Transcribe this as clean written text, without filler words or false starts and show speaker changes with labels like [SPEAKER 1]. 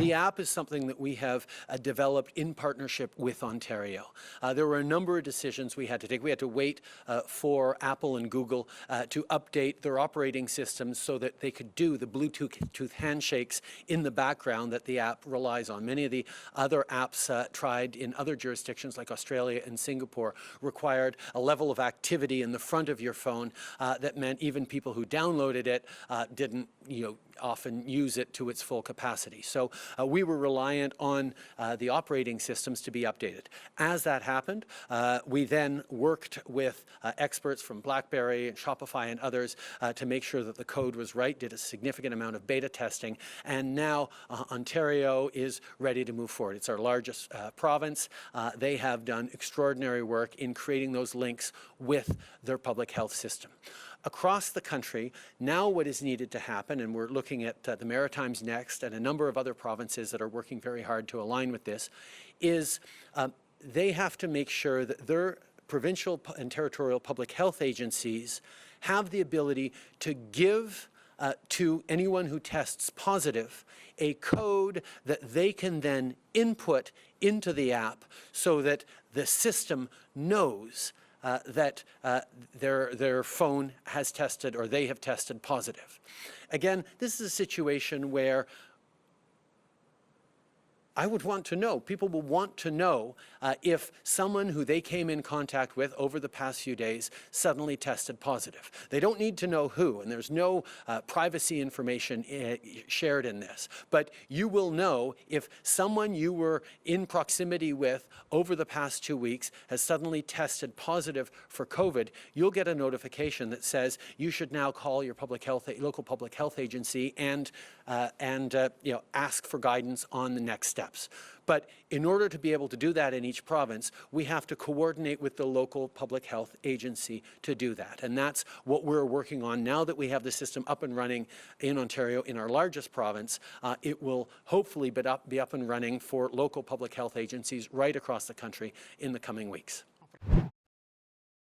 [SPEAKER 1] The app is something that we have developed in partnership with Ontario. There were a number of decisions we had to take. We had to wait for Apple and Google to update their operating systems so that they could do the Bluetooth handshakes in the background that the app relies on. Many of the other apps tried in other jurisdictions like Australia and Singapore required a level of activity in the front of your phone that meant even people who downloaded it didn't, often use it to its full capacity. So we were reliant on the operating systems to be updated. As that happened, we then worked with experts from BlackBerry and Shopify and others to make sure that the code was right, did a significant amount of beta testing, and now Ontario is ready to move forward. It's our largest province. They have done extraordinary work in creating those links with their public health system. Across the country, now what is needed to happen, and we're looking at the Maritimes next and a number of other provinces that are working very hard to align with this, is they have to make sure that their provincial and territorial public health agencies have the ability to give to anyone who tests positive a code that they can then input into the app so that the system knows that their phone has tested or they have tested positive. Again, this is a situation where I would want to know, people will want to know if someone who they came in contact with over the past few days suddenly tested positive. They don't need to know who, and there's no privacy information shared in this. But you will know if someone you were in proximity with over the past 2 weeks has suddenly tested positive for COVID, you'll get a notification that says you should now call your local public health agency and ask for guidance on the next steps. But in order to be able to do that in each province, we have to coordinate with the local public health agency to do that. And that's what we're working on now that we have the system up and running in Ontario, in our largest province. It will hopefully be up and running for local public health agencies right across the country in the coming weeks.